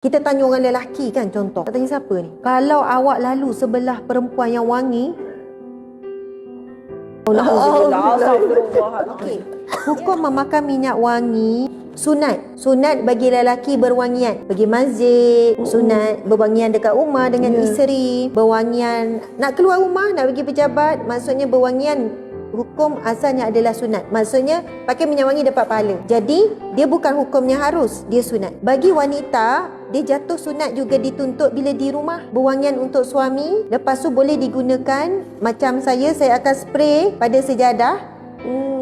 Kita tanya orang lelaki kan, contoh. Tak tanya siapa ni? Kalau awak lalu sebelah perempuan yang wangi, okey. Hukum memakan minyak wangi sunat. Sunat bagi lelaki berwangian. Pergi masjid, sunat berwangian dekat rumah dengan isteri, berwangian nak keluar rumah, nak pergi pejabat, maksudnya berwangian. Hukum asalnya adalah sunat. Maksudnya pakai minyak wangi dapat pahala. Jadi dia bukan hukumnya harus, dia sunat. Bagi wanita, dia jatuh sunat juga dituntut bila di rumah berwangian untuk suami. Lepas tu boleh digunakan. Macam saya akan spray pada sejadah.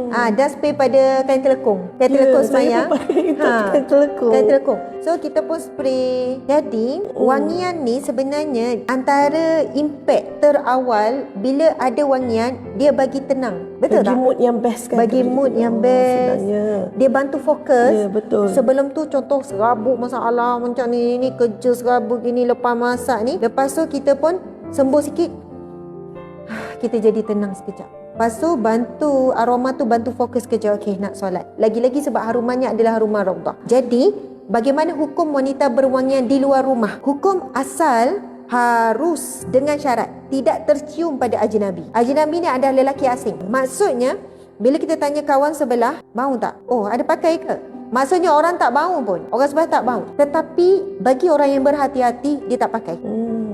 Dah spray pada kain telekung. Kain telekung semayang. Kain telekung. Kain telekung. So kita pun spray. Jadi wangian ni sebenarnya antara impact terawal bila ada wangian, dia bagi tenang. Betul bagi tak? Mood yang best kan. Bagi mood yang best. Sebenarnya. Dia bantu fokus. Ya, betul. Sebelum tu contoh serabut masalah macam ni kerja serabut gini lepas masak ni. Lepas tu kita pun sembuh sikit. Kita jadi tenang sekejap. Lepas tu bantu aroma tu bantu fokus kerja. Okey, nak solat. Lagi-lagi sebab harumannya adalah haruman raudah. Jadi, bagaimana hukum wanita berwangian di luar rumah? Hukum asal harus dengan syarat tidak tercium pada ajnabi. Ajnabi ni adalah lelaki asing. Maksudnya, bila kita tanya kawan sebelah, bau tak? Oh, ada pakai ke? Maksudnya orang tak bau pun. Orang sebelah tak bau. Tetapi bagi orang yang berhati-hati, dia tak pakai.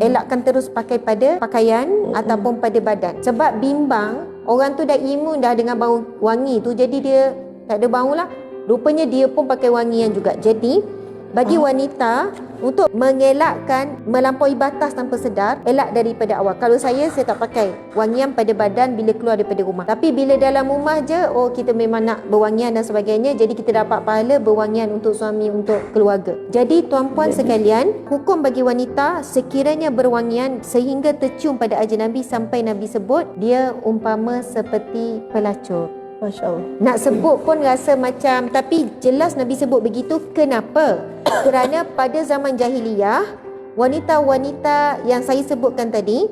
Elakkan terus pakai pada pakaian ataupun pada badan. Sebab bimbang, orang tu dah imun dah dengan bau wangi tu, jadi dia tak ada bau lah. Rupanya dia pun pakai wangian juga. Jadi bagi wanita untuk mengelakkan melampaui batas tanpa sedar, elak daripada awal. Kalau saya tak pakai wangian pada badan bila keluar daripada rumah. Tapi bila dalam rumah je, kita memang nak berwangian dan sebagainya. Jadi kita dapat pahala berwangian untuk suami, untuk keluarga. Jadi tuan-puan sekalian, hukum bagi wanita sekiranya berwangian sehingga tercium pada ajnabi sampai Nabi sebut dia umpama seperti pelacur. Masya Allah. Nak sebut pun rasa macam, tapi jelas Nabi sebut begitu. Kenapa? Kerana pada zaman jahiliyah, wanita-wanita yang saya sebutkan tadi,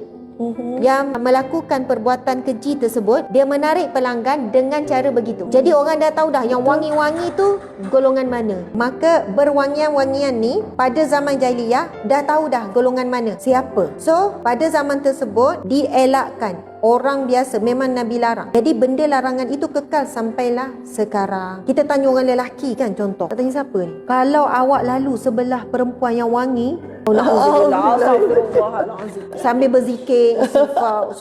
yang melakukan perbuatan keji tersebut, dia menarik pelanggan dengan cara begitu. Jadi orang dah tahu dah yang wangi-wangi tu golongan mana. Maka berwangian-wangian ni pada zaman jahiliyah dah tahu dah golongan mana, siapa. So pada zaman tersebut dielakkan. Orang biasa memang Nabi larang. Jadi benda larangan itu kekal sampailah sekarang. Kita tanya orang lelaki kan, contoh. Tak tanya siapa ni? Kalau awak lalu sebelah perempuan yang wangi, sambil berzikir, istighfar,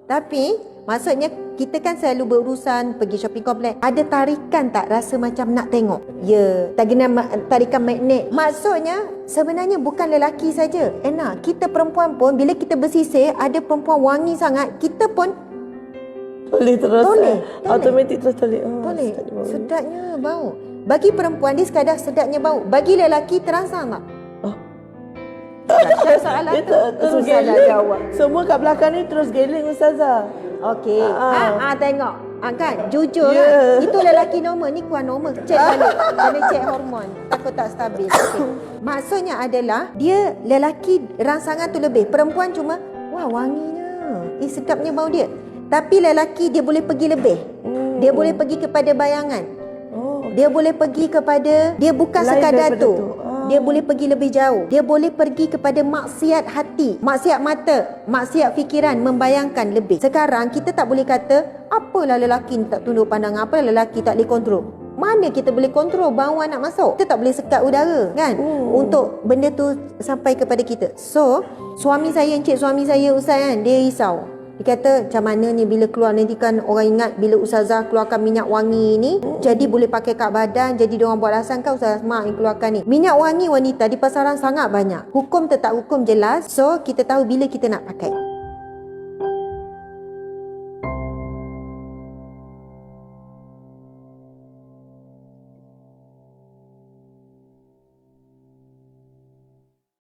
tapi maksudnya kita kan selalu berurusan pergi shopping complex. Ada tarikan tak rasa macam nak tengok? Ya, tak kena tarikan magnet. Maksudnya sebenarnya bukan lelaki saja. Enak, kita perempuan pun bila kita bersisir ada perempuan wangi sangat, kita pun Toleh terus. Toleh. Automatik terus toleh. boleh. Sedapnya bau. Bagi perempuan dia sekadar sedapnya bau. Bagi lelaki terangsang tak? Soalan Dia tu terus susah nak geling. jawab. Semua kat belakang ni terus geling Ustazah. Okey. Tengok. Kan jujur Yeah. kan. Itu lelaki normal, ni kuah normal. Cek balik. Kena cek hormon. Takut tak stabil. Okay. Maksudnya adalah dia lelaki rangsangan tu lebih. Perempuan cuma wah wanginya. Sedapnya bau dia. Tapi lelaki dia boleh pergi lebih. Dia boleh pergi kepada bayangan. Dia boleh pergi kepada, dia bukan Lain sekadar daripada tu. tu. Dia boleh pergi lebih jauh. Dia boleh pergi kepada maksiat hati, maksiat mata, maksiat fikiran, membayangkan lebih. Sekarang kita tak boleh kata apalah lelaki ni tak tunduk pandangan, apalah lelaki tak boleh kontrol. Mana kita boleh kontrol bau nak masuk? Kita tak boleh sekat udara kan untuk benda tu sampai kepada kita. So suami saya, encik suami saya Ustaz kan, dia risau. Dia kata macam mana ni bila keluar nanti kan orang ingat bila Ustazah keluarkan minyak wangi ni jadi boleh pakai kat badan, jadi diorang buat rasan kan Ustazah Mak yang keluarkan ni. Minyak wangi wanita di pasaran sangat banyak. Hukum tetap hukum jelas. So kita tahu bila kita nak pakai.